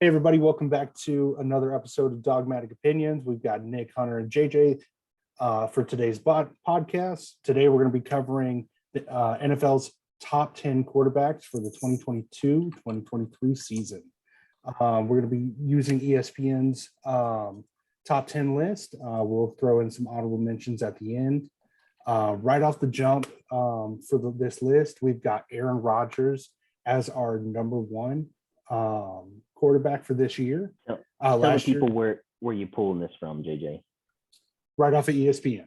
Hey, everybody, welcome back to another episode of Dogmatic Opinions. We've got Nick, Hunter, and JJ for today's podcast. Today, we're going to be covering the NFL's top 10 quarterbacks for the 2022-2023 season. We're going to be using ESPN's top 10 list. We'll throw in some honorable mentions at the end. Right off the jump for this list, we've got Aaron Rodgers as our number one quarterback for this year. Tell the people where you pulling this from, JJ. Right off of ESPN.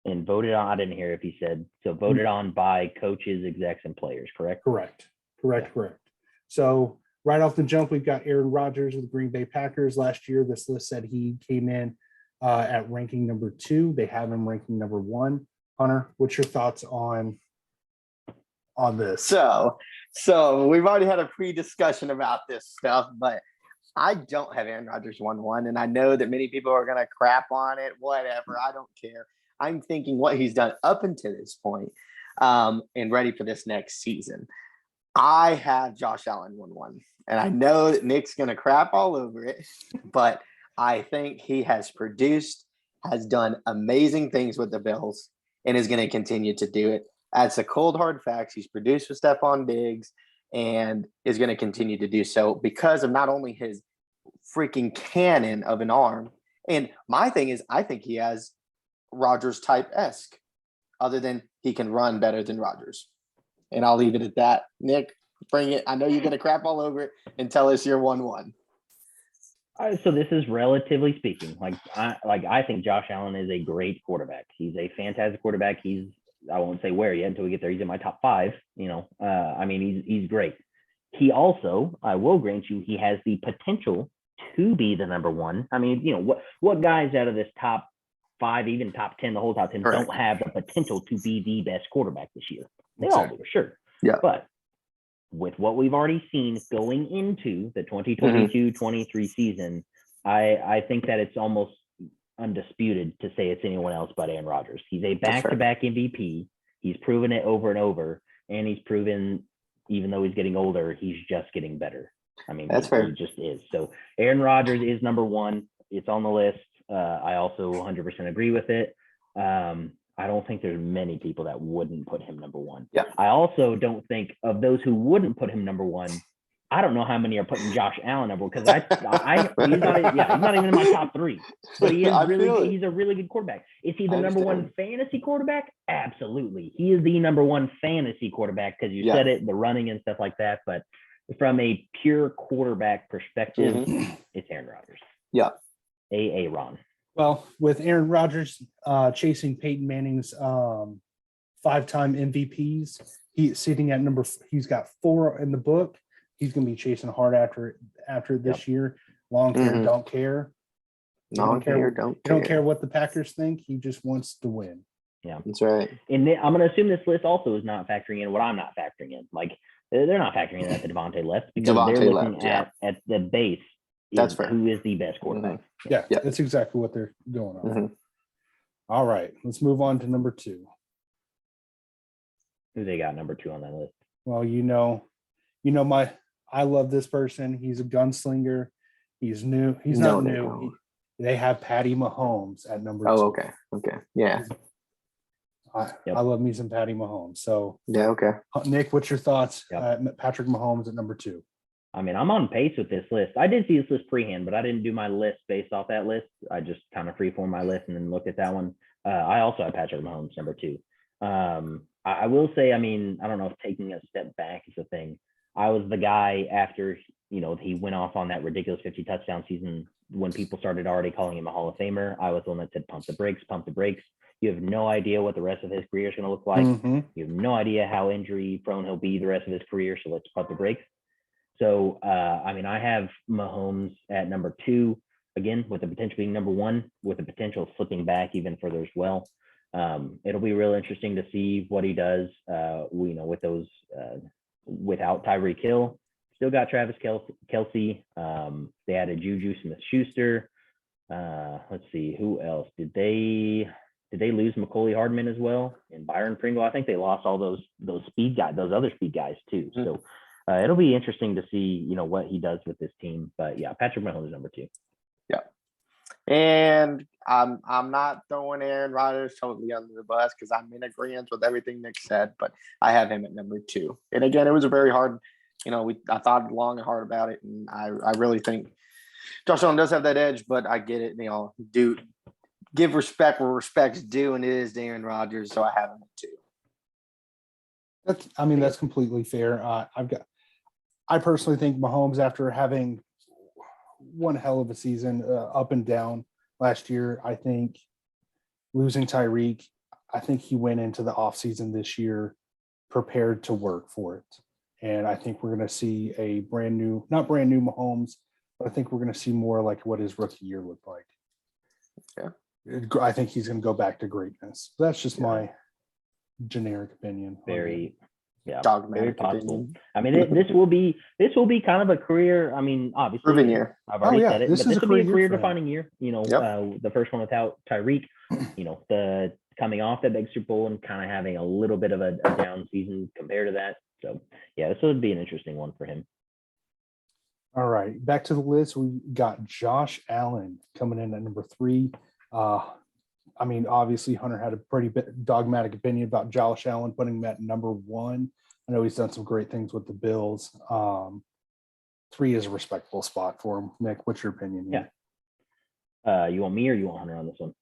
And voted on, I didn't hear if he said, so voted on by coaches, execs, and players, correct? Correct. So right off the jump, we've got Aaron Rodgers of the Green Bay Packers. Last year, this list said he came in at ranking number 2. They have him ranking number 1. Hunter, what's your thoughts on this? So we've already had a pre-discussion about this stuff, but I don't have Aaron Rodgers 1-1, and I know that many people are going to crap on it, whatever. I don't care. I'm thinking what he's done up until this point, and ready for this next season. I have Josh Allen 1-1, and I know that Nick's going to crap all over it, but I think he has produced, has done amazing things with the Bills, and is going to continue to do it. That's a cold, hard facts. He's produced with Stephon Diggs and is going to continue to do so because of not only his freaking cannon of an arm. And my thing is, I think he has Rodgers type-esque, other than he can run better than Rodgers. And I'll leave it at that. Nick, bring it. I know you're going to crap all over it and tell us you're 1-1. So this is relatively speaking. I think Josh Allen is a great quarterback. He's a fantastic quarterback. I won't say where yet until we get there. He's in my top 5. He's great. He also, I will grant you, he has the potential to be the number 1. I mean, what guys out of this top 5, even top 10, the whole top 10, don't have the potential to be the best quarterback this year? They all do, sure. Yeah. But with what we've already seen going into the 2022-23 season, I think that it's almost undisputed to say it's anyone else but Aaron Rodgers. He's a back-to-back MVP. He's proven it over and over, and he's proven, even though he's getting older, he's just getting better. I mean, that's fair. He just is. So Aaron Rodgers is number 1. It's on the list. I also 100% agree with it. I don't think there's many people that wouldn't put him number 1. Yeah. I also don't think of those who wouldn't put him number 1. I don't know how many are putting Josh Allen number 1 because he's not even in my top 3. But he's a really good quarterback. Is he the number 1 fantasy quarterback? Absolutely. He is the number 1 fantasy quarterback because you said it, the running and stuff like that. But from a pure quarterback perspective, it's Aaron Rodgers. Yeah. Aaron. Well, with Aaron Rodgers chasing Peyton Manning's 5-time MVPs, he's sitting at he's got 4 in the book. He's going to be chasing hard after this year. Long care, don't care. Don't care what the Packers think. He just wants to win. Yeah, that's right. And I'm going to assume this list also is not factoring in what I'm not factoring in. Like they're not factoring in that the Devontae left because they're looking at the base. That's fair. Who is the best quarterback? Yeah, that's exactly what they're going on. All right, let's move on to number 2. Who they got number 2 on that list? Well, I love this person. He's a gunslinger. He's new. He's not new. They have Patty Mahomes at number 2. Oh, okay. Yeah. I love me some Patty Mahomes. So yeah, okay. Nick, what's your thoughts? Patrick Mahomes at number 2. I mean, I'm on pace with this list. I did see this list pre-hand, but I didn't do my list based off that list. I just kind of freeformed my list and then looked at that one. I also have Patrick Mahomes number 2. I will say, I mean, I don't know if taking a step back is a thing. I was the guy after, he went off on that ridiculous 50 touchdown season when people started already calling him a Hall of Famer. I was the one that said, pump the brakes. You have no idea what the rest of his career is going to look like. You have no idea how injury prone he'll be the rest of his career. So let's pump the brakes. So, I have Mahomes at number 2, again, with the potential being number 1, with the potential of slipping back even further as well. It'll be real interesting to see what he does, with those, without Tyreek Hill. Still got Travis Kelce. They added Juju Smith-Schuster. Let's see, who else? Did they lose McCauley Hardman as well and Byron Pringle? I think they lost all those speed guys, those other speed guys too. So it'll be interesting to see, what he does with this team. But yeah, Patrick Mahomes is number 2. Yeah. And I'm not throwing Aaron Rodgers totally under the bus because I'm in agreement with everything Nick said, but I have him at number 2. And again, it was a very hard, I thought long and hard about it, and I really think Josh Allen does have that edge, but I get it. Do give respect where respect's due, and it is Aaron Rodgers, so I have him at 2. That's completely fair. I personally think Mahomes, after having one hell of a season, up and down last year, I think losing Tyreek, I think he went into the offseason this year prepared to work for it. And I think we're going to see a not brand new Mahomes, but I think we're going to see more like what his rookie year looked like. Yeah. I think he's going to go back to greatness. That's just my generic opinion. Very Dogmatic possible. opinion. This will be kind of a career. Obviously, Proven year. I've already said it, this but this will be a career defining year. The first one without Tyreek. The coming off that big Super Bowl and kind of having a little bit of a down season compared to that. So yeah, this would be an interesting one for him. All right, back to the list. We got Josh Allen coming in at number 3. Obviously, Hunter had a pretty dogmatic opinion about Josh Allen, putting him at number 1. I know he's done some great things with the Bills. 3 is a respectable spot for him. Nick, what's your opinion here? Yeah. You want me or you want Hunter on this one?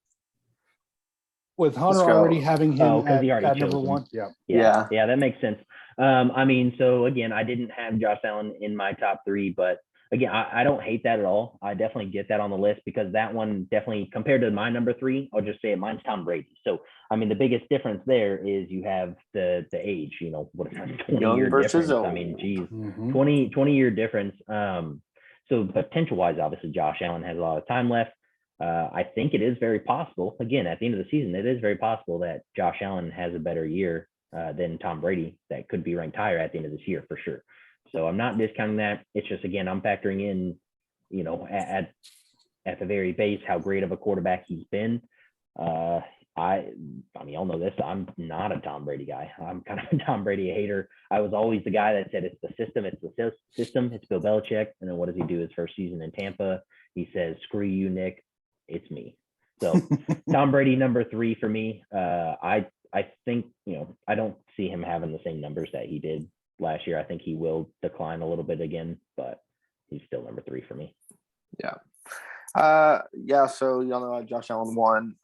With Hunter already having him at number 1. Yeah, that makes sense. So again, I didn't have Josh Allen in my top 3, but again, I don't hate that at all. I definitely get that on the list because that one definitely, compared to my number 3, I'll just say it, mine's Tom Brady. So, the biggest difference there is you have the age, what is that, 20-year difference? Old. 20-year difference. So potential-wise, obviously, Josh Allen has a lot of time left. I think it is very possible, again, at the end of the season, it is very possible that Josh Allen has a better year than Tom Brady that could be ranked higher at the end of this year for sure. So I'm not discounting that. It's just, again, I'm factoring in, at the very base, how great of a quarterback he's been. Y'all know this. I'm not a Tom Brady guy. I'm kind of a Tom Brady hater. I was always the guy that said it's the system. It's Bill Belichick. And then what does he do his first season in Tampa? He says, "Screw you, Nick. It's me." So Tom Brady, number 3 for me. I think, I don't see him having the same numbers that he did last year. I think he will decline a little bit again, but he's still number 3 for me. Yeah. So y'all know Josh Allen 1.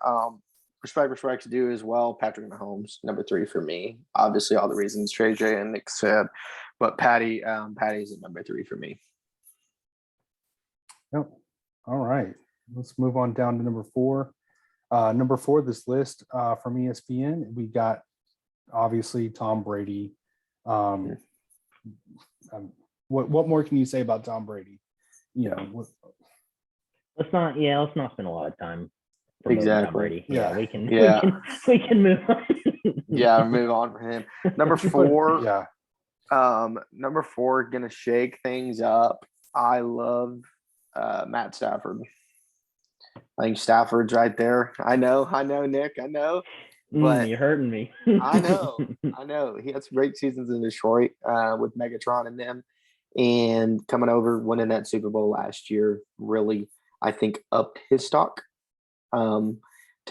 Respect's due as well. Patrick Mahomes, number 3 for me. Obviously, all the reasons Trey J and Nick said, but Patty's at number 3 for me. Yep. All right. Let's move on down to number 4. Number 4, this list from ESPN, we got obviously Tom Brady. What more can you say about Tom Brady? Let's not spend a lot of time promoting Tom Brady. We can move on. Move on for him. Number 4. Number 4, gonna shake things up. I love Matt Stafford. I think Stafford's right there. I know, Nick. I know. But you're hurting me. I know. He had some great seasons in Detroit with Megatron and them, and coming over, winning that Super Bowl last year, really, I think, upped his stock. To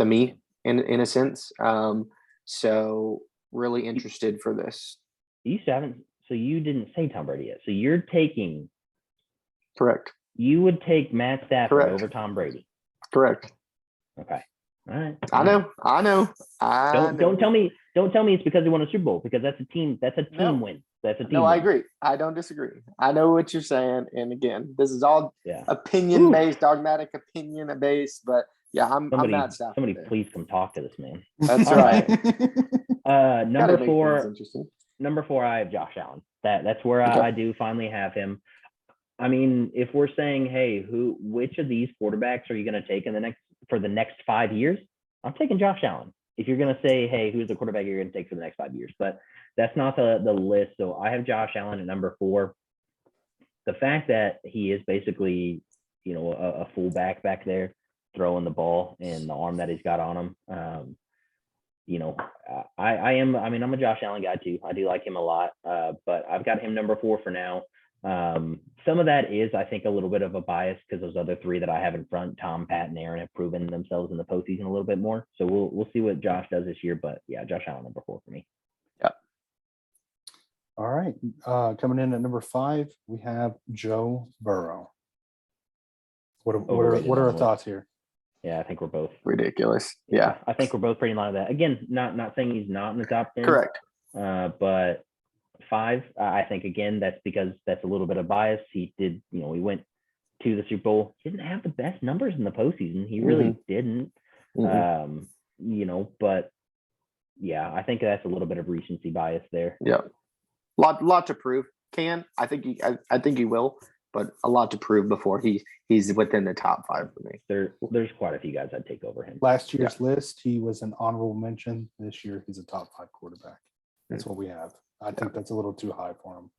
me, in a sense. So really interested for this. So you didn't say Tom Brady yet. So you're taking. Correct. You would take Matt Stafford Correct. over Tom Brady. Correct. Okay. All right. I know. Don't tell me it's because they won a Super Bowl, because that's a team win. That's a team. No, win. I agree. I don't disagree. I know what you're saying. And again, this is all opinion based, dogmatic opinion based, but I'm Matt Stafford. Somebody there. Please come talk to this man. That's right. Number 4, I have Josh Allen. That's where I do finally have him. If we're saying, hey, which of these quarterbacks are you going to take for the next 5 years? I'm taking Josh Allen. If you're going to say, hey, who's the quarterback you're going to take for the next 5 years? But that's not the list. So I have Josh Allen at number 4. The fact that he is basically, a fullback back there throwing the ball, and the arm that he's got on him, I'm a Josh Allen guy too. I do like him a lot, but I've got him number 4 for now. Some of that is, I think, a little bit of a bias because those other 3 that I have in front, Tom, Pat, and Aaron, have proven themselves in the postseason a little bit more. So we'll see what Josh does this year. But yeah, Josh Allen number 4 for me. Yeah. All right. Coming in at number 5, we have Joe Burrow. What are our thoughts here? Yeah, I think we're both ridiculous. Yeah. I think we're both pretty in line with that. Again, not saying he's not in the top 10. Correct. But 5, I think, again, that's because that's a little bit of bias. He did, he went to the Super Bowl. He didn't have the best numbers in the postseason. He really didn't. But yeah, I think that's a little bit of recency bias there. Yeah. Lot to prove. I think he will, but a lot to prove before he's within the top 5 for me. There's quite a few guys I'd take over him. Last year's list, he was an honorable mention. This year, he's a top 5 quarterback. That's what we have. I think that's a little too high for him.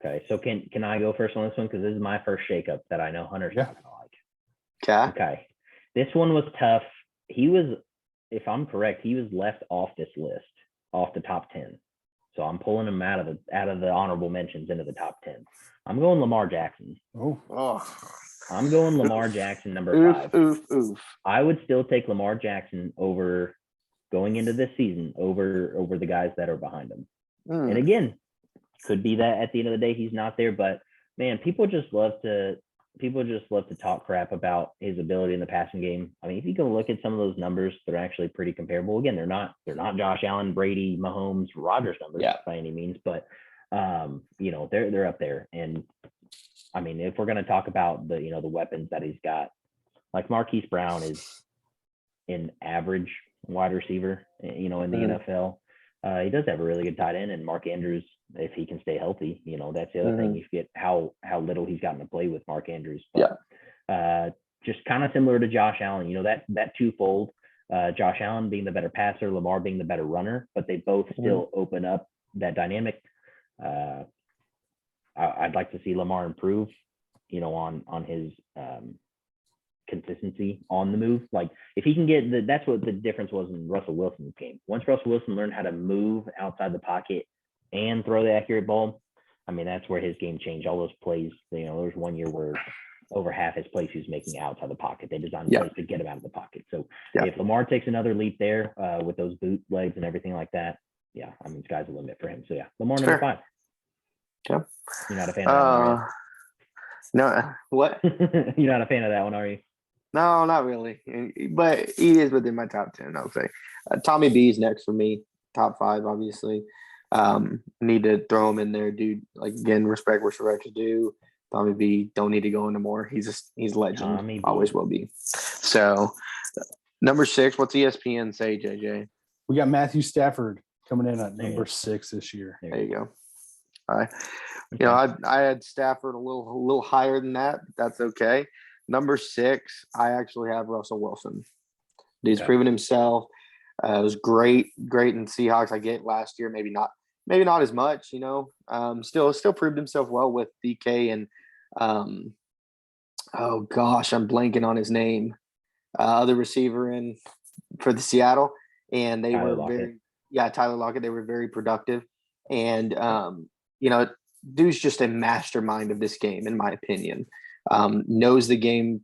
Okay, so can I go first on this one? Because this is my first shakeup that I know Hunter's not gonna like. Okay. This one was tough. He was, if I'm correct, he was left off this list, off the top 10. So I'm pulling him out of the honorable mentions into the top 10. I'm going Lamar Jackson. I'm going Lamar Jackson number 5. I would still take Lamar Jackson over going into this season over the guys that are behind him. And again, could be that at the end of the day he's not there, but man, people just love to talk crap about his ability in the passing game. I mean, if you go look at some of those numbers, they're actually pretty comparable. Again, they're not Josh Allen, Brady, Mahomes, Rodgers numbers by any means, but they're up there. And I mean, if we're going to talk about the weapons that he's got, like Marquise Brown is an average wide receiver, in the NFL. He does have a really good tight end, and Mark Andrews, if he can stay healthy, that's the other thing. You forget how little he's gotten to play with Mark Andrews. But, just kind of similar to Josh Allen, that twofold, Josh Allen being the better passer, Lamar being the better runner, but they both still open up that dynamic. I'd like to see Lamar improve, on his consistency on the move. Like if he can get that's what the difference was in Russell Wilson's game. Once Russell Wilson learned how to move outside the pocket and throw the accurate ball, I mean, that's where his game changed. All those plays, there was one year where over half his plays he was making outside the pocket. They designed plays to get him out of the pocket. So if Lamar takes another leap there with those boot legs and everything like that, I mean, sky's the limit for him. So Lamar number 5. Yeah. You're not a fan of that one, are you? No, what? You're not a fan of that one, are you? No, not really. But he is within my top 10, I'll say. Tommy B's next for me, top 5, obviously. Need to throw him in there, dude. Like, again, respect where respect's due. Tommy B, don't need to go into more. He's a legend. Always will be. So, number 6, what's ESPN say, JJ? We got Matthew Stafford coming in at number 6 this year. There you go. All right. Okay. I had Stafford a little higher than that. But that's okay. Number 6, I actually have Russell Wilson. He's proven himself. It was great in Seahawks. I get last year, maybe not as much. Still proved himself well with DK and oh gosh, I'm blanking on his name. Other receiver for the Seattle, and they Tyler Lockett. They were very productive, and dude's just a mastermind of this game, in my opinion. Knows the game,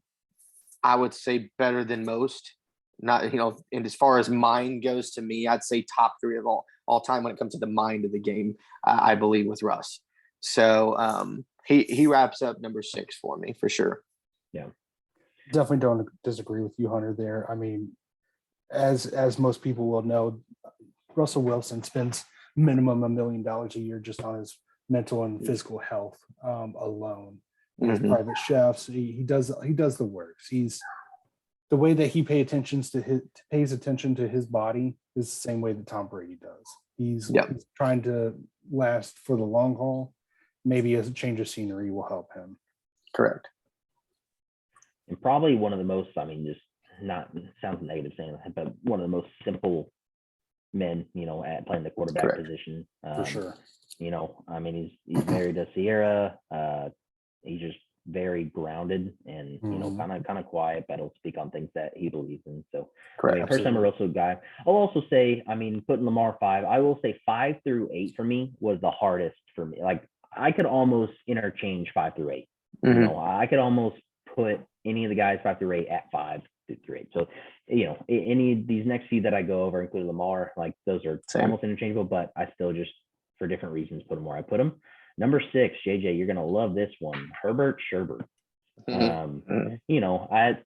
I would say, better than most. Not, and as far as mind goes, to me, I'd say top 3 of all time when it comes to the mind of the game, I believe, with Russ. So he wraps up number 6 for me, for sure. Yeah. Definitely don't disagree with you, Hunter, there. I mean, as most people will know, Russell Wilson spends minimum $1 million a year just on his mental and physical health alone. His private chefs, he does the works. The way that he pays attention to his body is the same way that Tom Brady does. He's trying to last for the long haul. Maybe a change of scenery will help him. Correct. And probably one of the most, I mean, just not sounds negative saying that, but one of the most simple men, at playing the quarterback position. For sure. I mean, he's married to Sierra. He's just very grounded and, you know, Mhm. kind of quiet, but he'll speak on things that he believes in. So, I Correct. mean, first time a Russell guy. I'll also say, I mean, putting Lamar 5, I will say 5 through 8 for me was the hardest for me. Like, I could almost interchange 5 through 8. You know, I could almost put any of the guys 5 through 8 at 5 through 8. So, you know, any of these next few that I go over, including Lamar, like those are Same. almost interchangeable, but I still just, for different reasons, put them where I put them. Number 6, JJ, you're gonna love this one, Herbert Sherbert. You know, I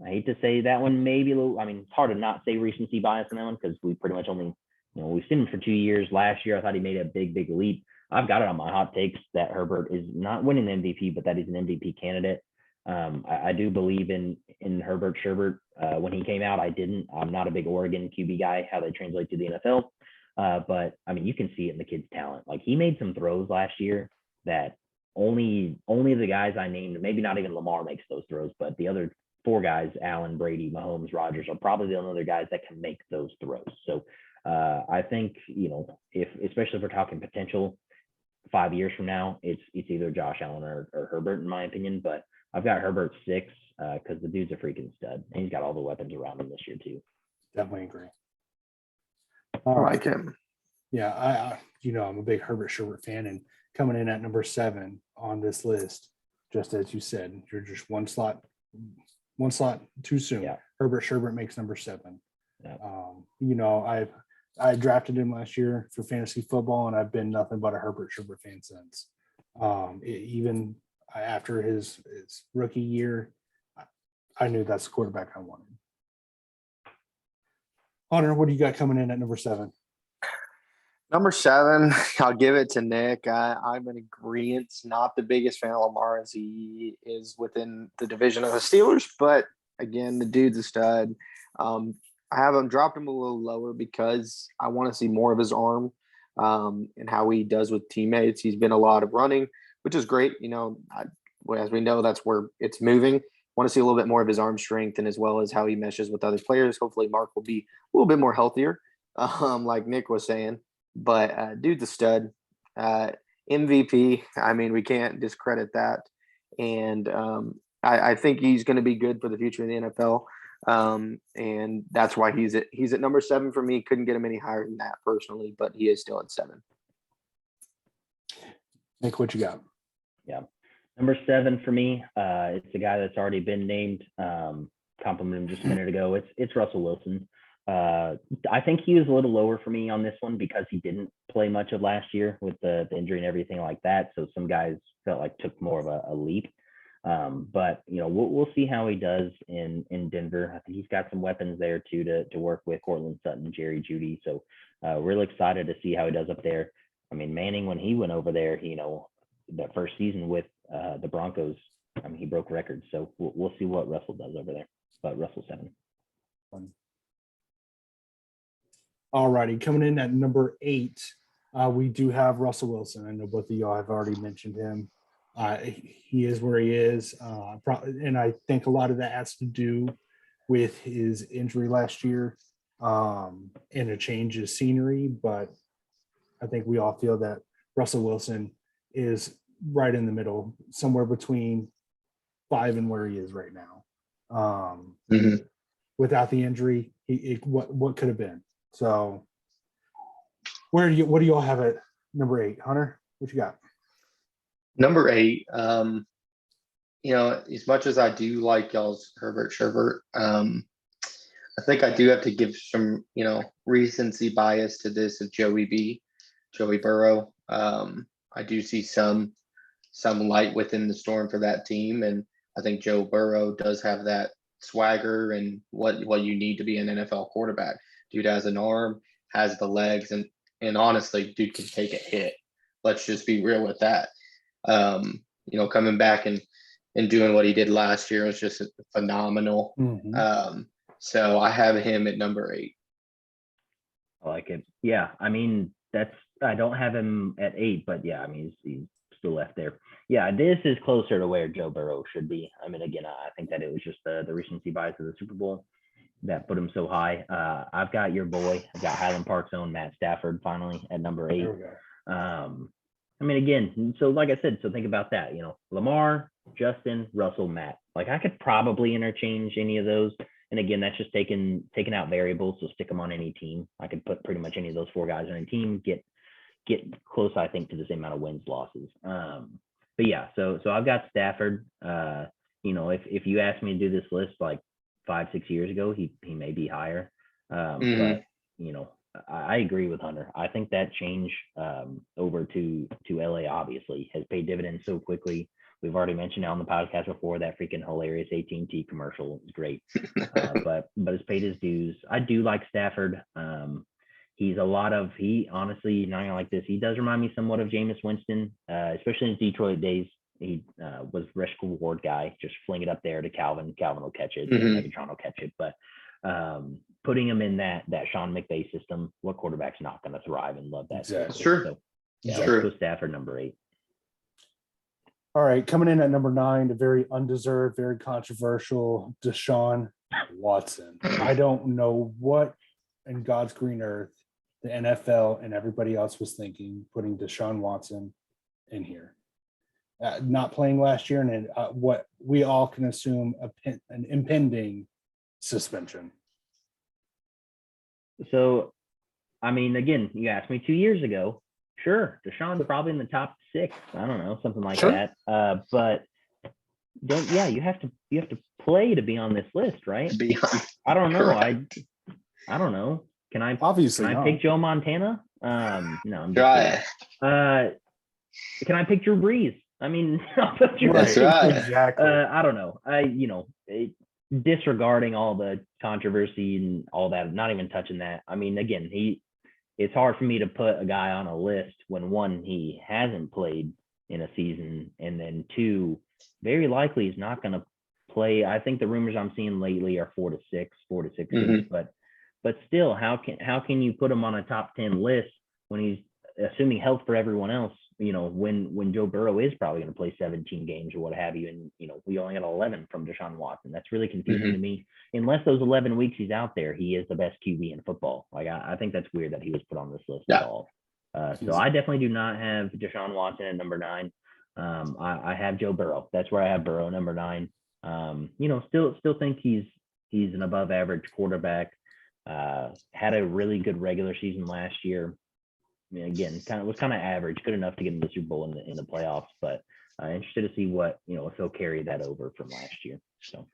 hate to say that one, maybe a little. I mean, it's hard to not say recency bias on that one because we pretty much only, you know, we've seen him for 2 years. Last year, I thought he made a big leap. I've got it on my hot takes that Herbert is not winning the MVP, but that he's an MVP candidate. I do believe in Herbert Sherbert. When he came out, I didn't. I'm not a big Oregon QB guy, how they translate to the NFL. But I mean, you can see it in the kid's talent. Like he made some throws last year that only the guys I named, maybe not even Lamar makes those throws, but the other 4 guys, Allen, Brady, Mahomes, Rodgers, are probably the only other guys that can make those throws. So I think, you know, especially if we're talking potential 5 years from now, it's either Josh Allen or Herbert, in my opinion. But I've got Herbert 6 because the dude's a freaking stud, and he's got all the weapons around him this year too. Definitely agree. I like him. Yeah, I you know, I'm a big Herbert Sherbert fan, and coming in at number 7 on this list, just as you said, you're just one slot too soon. Yeah. Herbert Sherbert makes number 7. Yeah. You know, I drafted him last year for fantasy football, and I've been nothing but a Herbert Sherbert fan since. Even after his rookie year, I knew that's the quarterback I wanted. Hunter, what do you got coming in at number 7? Number 7, I'll give it to Nick. I'm in agreement. Not the biggest fan of Lamar as he is within the division of the Steelers, but again, the dude's a stud. I have him dropped him a little lower because I want to see more of his arm and how he does with teammates. He's been a lot of running, which is great. You know, as we know, that's where it's moving. Want to see a little bit more of his arm strength and as well as how he meshes with other players. Hopefully, Mark will be a little bit more healthier, like Nick was saying. But dude's a stud. MVP. I mean, we can't discredit that. And I think he's going to be good for the future in the NFL. And that's why he's at number 7 for me. Couldn't get him any higher than that personally, but he is still at 7. Nick, what you got? Yeah. Number 7 for me, it's a guy that's already been named. Complimented him just a minute ago. It's Russell Wilson. I think he was a little lower for me on this one because he didn't play much of last year with the injury and everything like that. So some guys felt like took more of a leap. But you know, we'll see how he does in Denver. I think he's got some weapons there too to work with, Cortland Sutton, Jerry Jeudy. So really excited to see how he does up there. I mean, Manning, when he went over there, you know, that first season with the Broncos, I mean, he broke records. So we'll see what Russell does over there. But Russell 7. All righty, coming in at number 8, we do have Russell Wilson. I know both of y'all have already mentioned him. He is where he is, and I think a lot of that has to do with his injury last year and a change of scenery. But I think we all feel that Russell Wilson is right in the middle, somewhere between 5 and where he is right now. Without the injury, what could have been? So, what do y'all have at number 8, Hunter? What you got? Number 8, you know, as much as I do like y'all's Herbert Sherbert, I think I do have to give some, you know, recency bias to this of Joey Burrow. I do see some light within the storm for that team, and I think Joe Burrow does have that swagger and what you need to be an NFL quarterback. Dude has an arm, has the legs, and honestly, dude can take a hit. Let's just be real with that. You know, coming back and doing what he did last year was just phenomenal. So I have him at number 8. I like it. Yeah, I mean, I don't have him at 8, but yeah, I mean, he's still left there. Yeah, this is closer to where Joe Burrow should be. I mean, again, I think that it was just the recency bias of the Super Bowl that put him so high. I've got your boy. I've got Highland Park's own Matt Stafford finally at number 8. There we go. I mean, again, so like I said, so think about that. You know, Lamar, Justin, Russell, Matt. Like I could probably interchange any of those. And again, that's just taking out variables. So stick them on any team. I could put pretty much any of those 4 guys on a team, get close, I think, to the same amount of wins, losses. But yeah, so I've got Stafford. If you asked me to do this list like 5-6 years ago, he may be higher. But I agree with Hunter. I think that change over to LA obviously has paid dividends so quickly. We've already mentioned it on the podcast before, that freaking hilarious AT&T commercial is great, but it's paid his dues. I do like Stafford. He honestly, not gonna like this. He does remind me somewhat of Jameis Winston, especially in his Detroit days. He was rush reward guy, just fling it up there to Calvin. Calvin will catch it. Megatron will catch it. But putting him in that Sean McVay system, what quarterback's not going to thrive and love that? Exactly. Sure. So, yeah, Sure. let's go Stafford number 8. All right, coming in at number 9, a very undeserved, very controversial Deshaun Watson. I don't know what in God's green earth the NFL and everybody else was thinking putting Deshaun Watson in here. Not playing last year, and what we all can assume an impending suspension. So, I mean, again, you asked me 2 years ago. Sure, Deshaun's probably in the top 6. I don't know, something like Sure. that. But you have to play to be on this list, right? Beyond. I don't know. Correct. I don't know. Can I Obviously, I pick Joe Montana? No, I'm just Right. can I pick Drew Brees? I mean, I'll put Drew That's Brees. right. Exactly. I don't know. Disregarding all the controversy and all that, not even touching that. I mean, again, it's hard for me to put a guy on a list when 1, he hasn't played in a season, and then 2, very likely he's not going to play. I think the rumors I'm seeing lately are 4 to 6 games, but still, how can you put him on a top 10 list when he's assuming health for everyone else? When Joe Burrow is probably going to play 17 games or what have you, and we only got 11 from Deshaun Watson. That's really confusing to me. Unless those 11 weeks he's out there, he is the best QB in football. Like I think that's weird that he was put on this list at all. So I definitely do not have Deshaun Watson at number 9. I have Joe Burrow. That's where I have Burrow number 9. Still think he's an above average quarterback. Had a really good regular season last year. I mean, again, was kind of average, good enough to get in the Super Bowl in the playoffs, but interested to see what if he'll carry that over from last year. So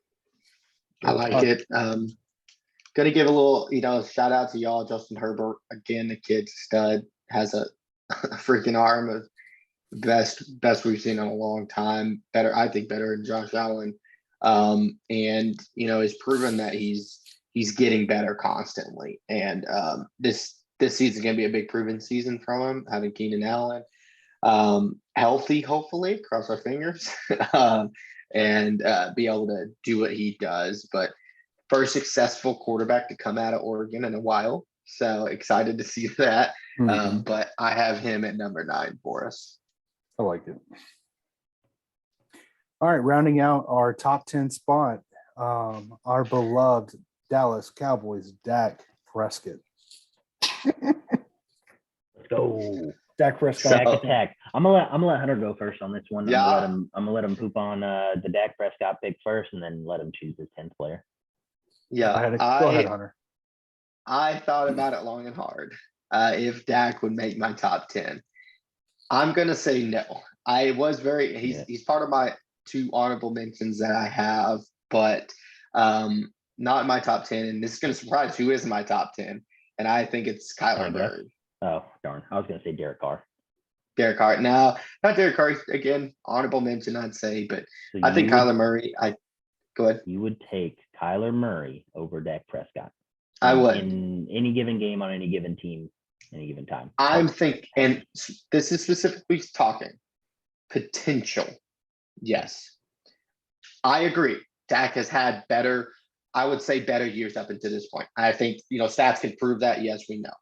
I like it. Gonna give a little, shout out to y'all. Justin Herbert, again, the kid's stud, has a freaking arm of best we've seen in a long time. I think better than Josh Allen. And has proven that he's getting better constantly. And this season's gonna be a big proven season from him, having Keenan Allen healthy, hopefully, cross our fingers, and be able to do what he does. But first successful quarterback to come out of Oregon in a while. So excited to see that. But I have him at number 9 for us. I like it. All right, rounding out our top 10 spot, our beloved Dallas Cowboys, Dak Prescott. let's go. Dak Prescott. Dak attack. I'm gonna let Hunter go first on this one. Yeah. I'm gonna let him poop on the Dak Prescott pick first, and then let him choose his 10th player. Yeah, Go ahead, Hunter. I thought about it long and hard. If Dak would make my top 10, I'm gonna say no. I was he's part of my 2 honorable mentions that I have, but not in my top 10. And this is gonna surprise who is in my top 10. And I think it's Kyler Murray. Oh, darn. I was gonna say Derek Carr. Derek Carr. No, not Derek Carr. Again, honorable mention, I'd say, but So I think Kyler Murray. Go ahead. You would take Kyler Murray over Dak Prescott. I would. In any given game on any given team, any given time. I'm thinking, and this is specifically talking potential. Yes, I agree. Dak has had better, I would say, better years up until this point. I think stats can prove that. Yes, we know.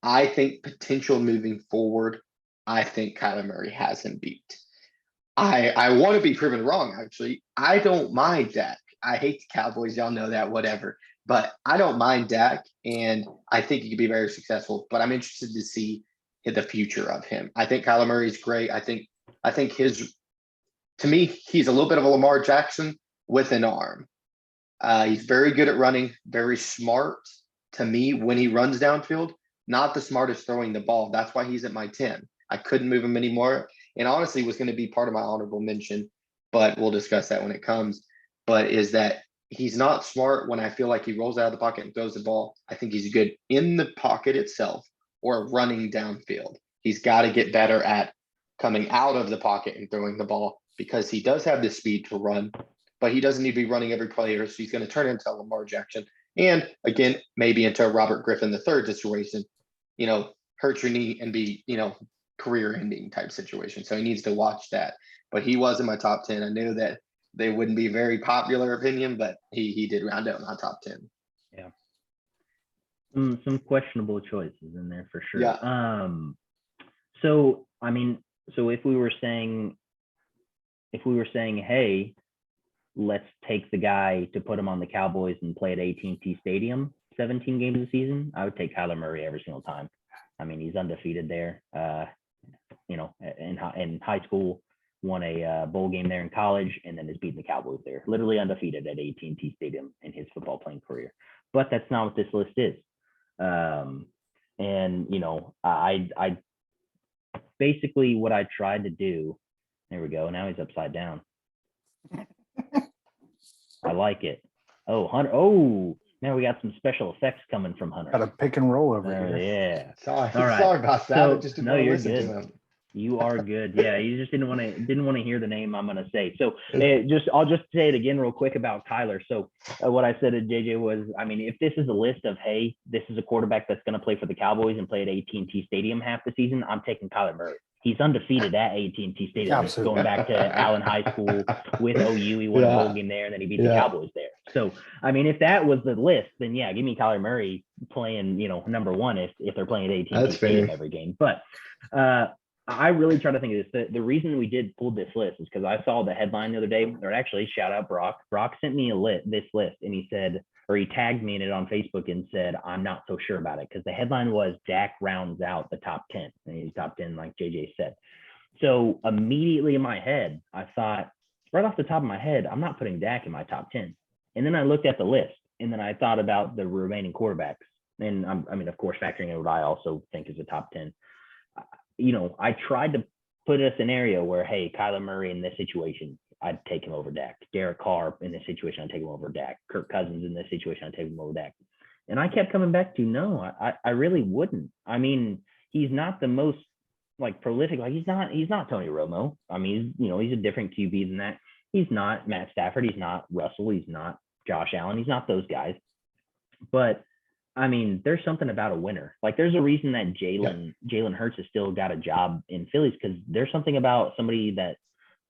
I think potential moving forward. I think Kyler Murray has him beat. I want to be proven wrong. Actually, I don't mind Dak. I hate the Cowboys. Y'all know that. Whatever. But I don't mind Dak, and I think he could be very successful. But I'm interested to see the future of him. I think Kyler Murray is great. I think his to me, he's a little bit of a Lamar Jackson with an arm. He's very good at running, very smart to me when he runs downfield, not the smartest throwing the ball. That's why he's at my 10. I couldn't move him anymore. And honestly was going to be part of my honorable mention, but we'll discuss that when it comes. But is that he's not smart when I feel like he rolls out of the pocket and throws the ball. I think he's good in the pocket itself or running downfield. He's got to get better at coming out of the pocket and throwing the ball because he does have the speed to run, but he doesn't need to be running every play, or so he's going to turn into Lamar Jackson. And again, maybe into a Robert Griffin III situation, hurt your knee and be, career ending type situation. So he needs to watch that. But he was in my top 10. I knew that they wouldn't be very popular opinion, but he did round out my top 10. Yeah. Some questionable choices in there for sure. Yeah. So if we were saying, hey, let's take the guy to put him on the Cowboys and play at AT&T Stadium 17 games a season, I would take Kyler Murray every single time. I mean, he's undefeated there. In high school, won a bowl game there in college, and then is beating the Cowboys there. Literally undefeated at AT&T Stadium in his football playing career. But that's not what this list is. I basically what I tried to do. There we go. Now he's upside down. I like it. Oh, Hunter. Oh, now we got some special effects coming from Hunter. Got a pick and roll over here. Yeah. Sorry, All right. sorry about that. So, I just didn't no, want to you're listen good. to him. You are good. Yeah, you just didn't want to hear the name I'm going to say. So I'll just say it again real quick about Kyler. So what I said to JJ was, I mean, if this is a list of, hey, this is a quarterback that's going to play for the Cowboys and play at AT&T Stadium half the season, I'm taking Kyler Murray. He's undefeated at AT&T Stadium. Absolutely. Going back to Allen High School with OU, he won a bowl game there, and then he beat the Cowboys there. So, I mean, if that was the list, then yeah, give me Kyler Murray playing, number one if they're playing at AT&T Stadium every game. But I really try to think of this. The reason we did pull this list is because I saw the headline the other day, or actually, shout out Brock. Brock sent me this list, and he said, or he tagged me in it on Facebook and said, I'm not so sure about it, because the headline was Dak rounds out the top 10. And he's top 10, like JJ said. So immediately in my head, I thought, right off the top of my head, I'm not putting Dak in my top 10. And then I looked at the list, and then I thought about the remaining quarterbacks. And of course, factoring in what I also think is a top 10. I tried to put a scenario where, hey, Kyler Murray in this situation, I'd take him over Dak. Derek Carr in this situation, I'd take him over Dak. Kirk Cousins in this situation, I'd take him over Dak. And I kept coming back to, no, I really wouldn't. I mean, he's not the most prolific. He's not Tony Romo. I mean, he's a different QB than that. He's not Matt Stafford. He's not Russell. He's not Josh Allen. He's not those guys. But I mean, there's something about a winner. There's a reason that Jalen Hurts has still got a job in Phillies, because there's something about somebody that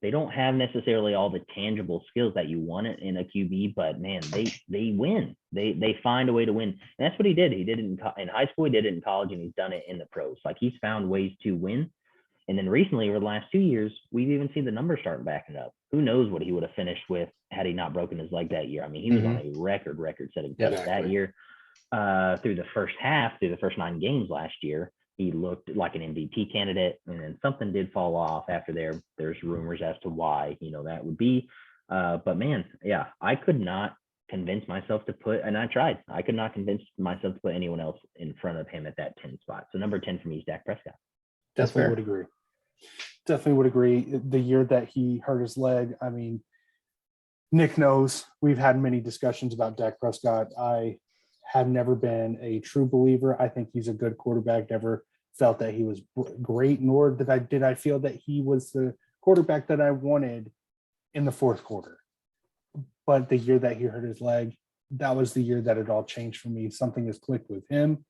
they don't have necessarily all the tangible skills that you want it in a QB, but man, they win. They find a way to win. And that's what he did. He did it in high school, he did it in college, and he's done it in the pros. He's found ways to win. And then recently, over the last 2 years, we've even seen the numbers start backing up. Who knows what he would have finished with had he not broken his leg that year. I mean, he was on a record-setting pace that year. Through the first 9 games last year, he looked like an MVP candidate, and then something did fall off after there. There's rumors as to why, that would be. But man, yeah, I could not convince myself to put, and I tried. I could not convince myself to put anyone else in front of him at that 10 spot. So number 10 for me is Dak Prescott. Definitely would agree. Definitely would agree. The year that he hurt his leg, I mean, Nick knows we've had many discussions about Dak Prescott. I have never been a true believer. I think he's a good quarterback. Never felt that he was great, nor did I feel that he was the quarterback that I wanted in the fourth quarter. But the year that he hurt his leg, that was the year that it all changed for me. Something has clicked with him,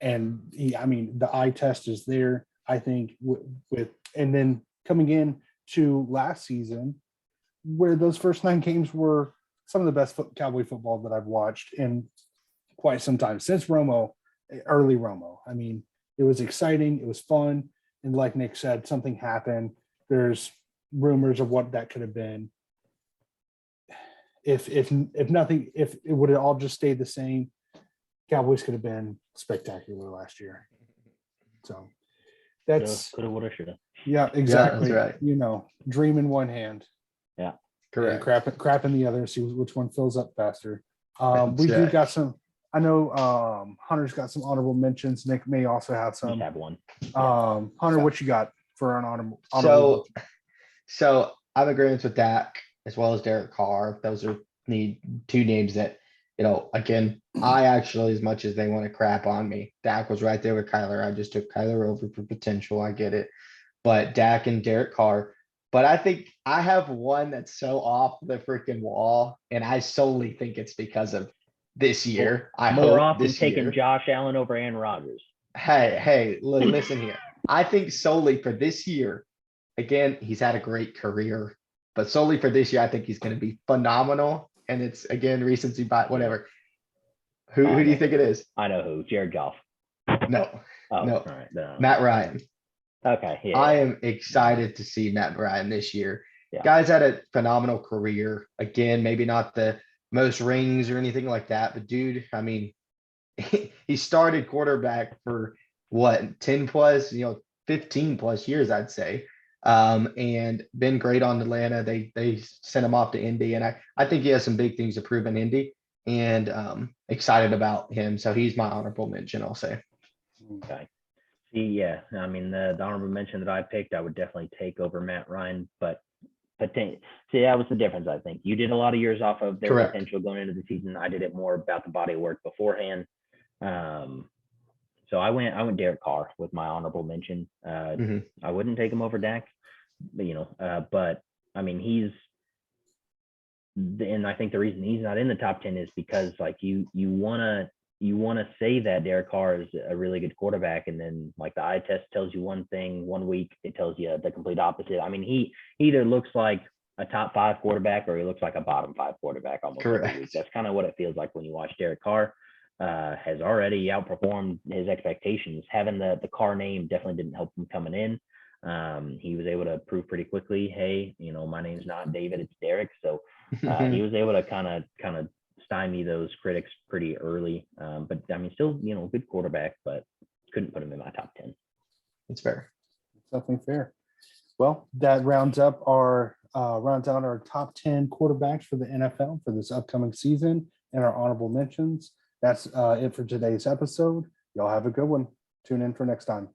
and the eye test is there. I think and then coming in to last season, where those first 9 games were some of the best Cowboy football that I've watched in quite some time, since early Romo. I mean, it was exciting, it was fun, and like Nick said, something happened. There's rumors of what that could have been. If it would have all just stayed the same, Cowboys could have been spectacular last year. So that's coulda, woulda, shoulda. Yeah, exactly. Yeah, that's right. Dream in one hand. and Correct. crap in the other, see which one fills up faster. We do got some. I know Hunter's got some honorable mentions. Nick may also have Just some. have one. Hunter, what you got for an honorable So, mention? so I'm agreeing with Dak as well as Derek Carr. Those are two names that, again, I actually, as much as they want to crap on me, Dak was right there with Kyler. I just took Kyler over for potential. I get it. But Dak and Derek Carr. But I think I have one that's so off the freaking wall, and I solely think it's because of this year. I More hope often this taking year. Josh Allen over Aaron Rodgers. Hey, listen here. I think solely for this year, again, he's had a great career, but solely for this year, I think he's going to be phenomenal. And it's again recency bias, whatever. Who do you think it is? I know who. Jared Goff. No, Oh, no. all right. No. Matt Ryan. Okay. Yeah. I am excited to see Matt Ryan this year. Yeah. Guy's had a phenomenal career. Again, maybe not the most rings or anything like that, but dude, I mean, he started quarterback for what, 10 plus, 15 plus years, I'd say. And been great on Atlanta. They sent him off to Indy, and I think he has some big things to prove in Indy, and excited about him. So he's my honorable mention, I'll say. Okay. See, yeah. I mean, the honorable mention that I picked, I would definitely take over Matt Ryan, but see, that was the difference. I think you did a lot of years off of their Correct. potential going into the season. I did it more about the body of work beforehand. So I went Derek Carr with my honorable mention. I wouldn't take him over Dak, but I mean, and I think the reason he's not in the top 10 is because like you want to say that Derek Carr is a really good quarterback, and then like the eye test tells you one thing one week, it tells you the complete opposite. I mean, he either looks like a top 5 quarterback or he looks like a bottom 5 quarterback almost every week. That's kind of what it feels like when you watch Derek Carr. Has already outperformed his expectations. Having the Carr name definitely didn't help him coming in. He was able to prove pretty quickly, hey, my name's not David, it's Derek. So he was able to kind of stymie those critics pretty early. But I mean, still, good quarterback, but couldn't put him in my top 10. That's fair. Definitely fair. Well, that rounds out our top 10 quarterbacks for the NFL for this upcoming season and our honorable mentions. That's it for today's episode. Y'all have a good one. Tune in for next time.